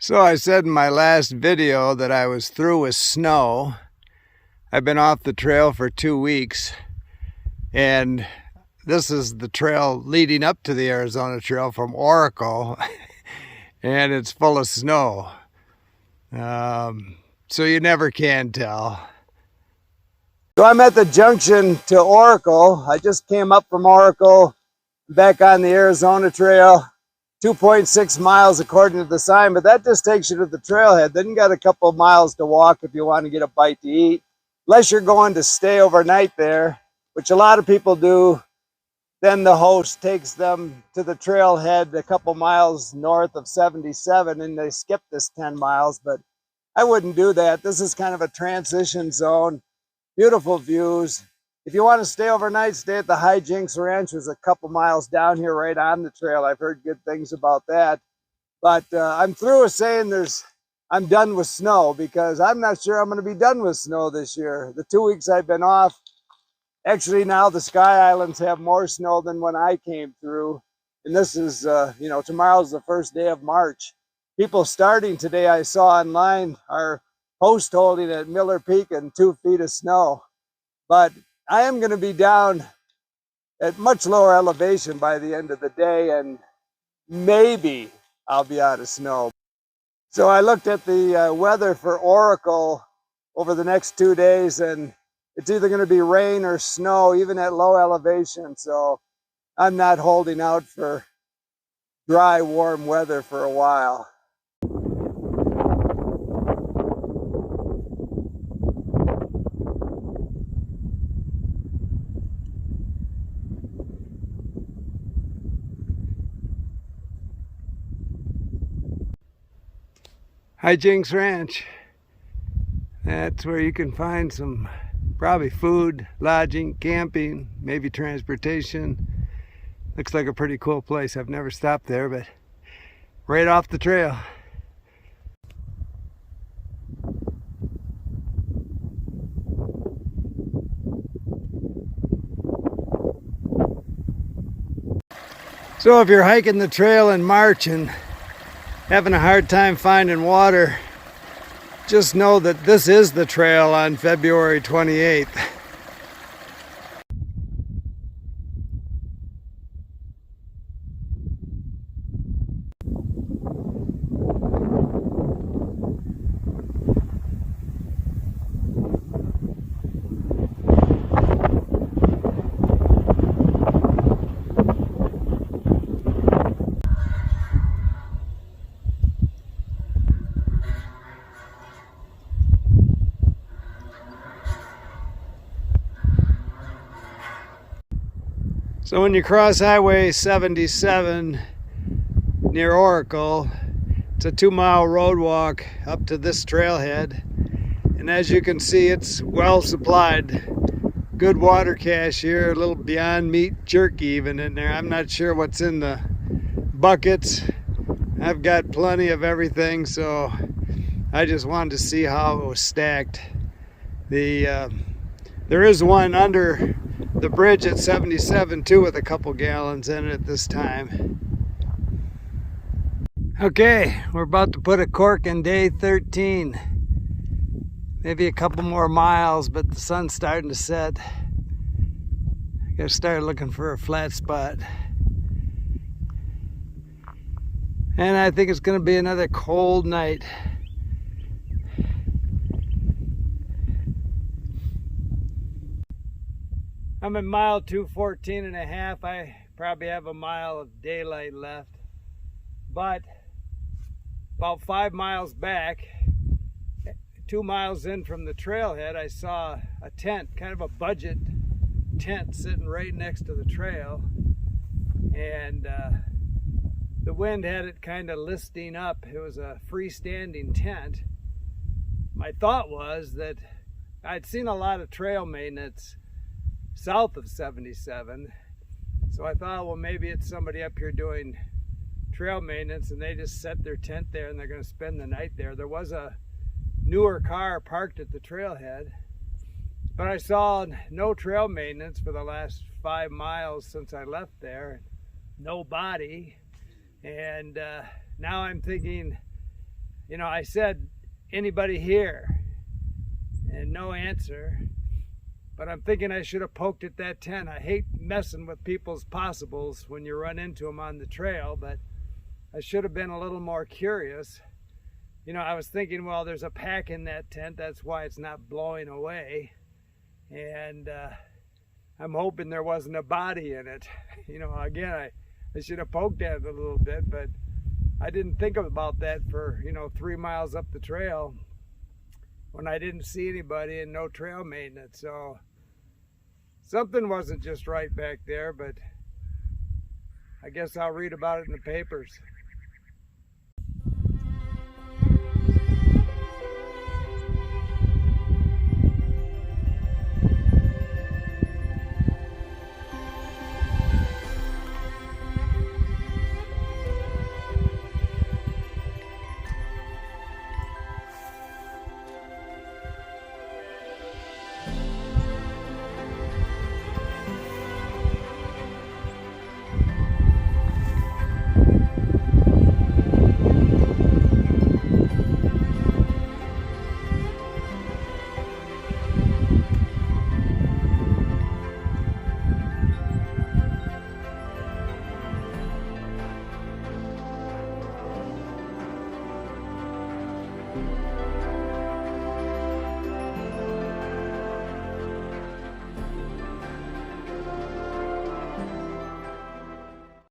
So I said in my last video that I was through with snow. I've been off the trail for 2 weeks, and this is the trail leading up to the Arizona Trail from Oracle, and it's full of snow. So you never can tell. So I'm at the junction to Oracle. I just came up from Oracle, back on the Arizona Trail. 2.6 miles according to the sign, but that just takes you to the trailhead. Then you got a couple of miles to walk if you want to get a bite to eat. Unless you're going to stay overnight there, which a lot of people do. Then the host takes them to the trailhead a couple miles north of 77 and they skip this 10 miles, but I wouldn't do that. This is kind of a transition zone. Beautiful views. If you want to stay overnight, stay at the Jinks Ranch. It's a couple miles down here right on the trail. I've heard good things about that. But I'm through with saying I'm done with snow, because I'm not sure I'm going to be done with snow this year. The 2 weeks I've been off, actually now the Sky Islands have more snow than when I came through. And this is, tomorrow's the first day of March. People starting today, I saw online, are host holding at Miller Peak and 2 feet of snow. But I am going to be down at much lower elevation by the end of the day, and maybe I'll be out of snow. So I looked at the weather for Oracle over the next 2 days, and it's either going to be rain or snow, even at low elevation. So I'm not holding out for dry, warm weather for a while. Jinks Ranch. That's where you can find some probably food, lodging, camping, maybe transportation. Looks like a pretty cool place. I've never stopped there, but right off the trail. So if you're hiking the trail in March and having a hard time finding water, just know that this is the trail on February 28th. So when you cross Highway 77 near Oracle, it's a 2-mile road walk up to this trailhead. And as you can see, it's well supplied. Good water cache here, a little Beyond Meat jerky even in there. I'm not sure what's in the buckets. I've got plenty of everything, so I just wanted to see how it was stacked. There is one under the bridge at 77 too, with a couple gallons in it at this time. Okay, we're about to put a cork in day 13. Maybe a couple more miles, but the sun's starting to set. I gotta start looking for a flat spot. And I think it's gonna be another cold night. I'm at mile 214 and a half. I probably have a mile of daylight left. But about 5 miles back, 2 miles in from the trailhead, I saw a tent, kind of a budget tent, sitting right next to the trail. And the wind had it kind of listing up. It was a freestanding tent. My thought was that I'd seen a lot of trail maintenance south of 77, so I thought, well, maybe it's somebody up here doing trail maintenance and they just set their tent there and they're going to spend the night there. There was a newer car parked at the trailhead, but I saw no trail maintenance for the last 5 miles since I left there. No body. And now I'm thinking You know, I said, anybody here? And no answer. But I'm thinking I should have poked at that tent. I hate messing with people's possibles when you run into them on the trail, but I should have been a little more curious. You know, I was thinking, well, there's a pack in that tent. That's why it's not blowing away. And I'm hoping there wasn't a body in it. You know, again, I should have poked at it a little bit, but I didn't think about that for, 3 miles up the trail when I didn't see anybody and no trail maintenance. So something wasn't just right back there, but I guess I'll read about it in the papers.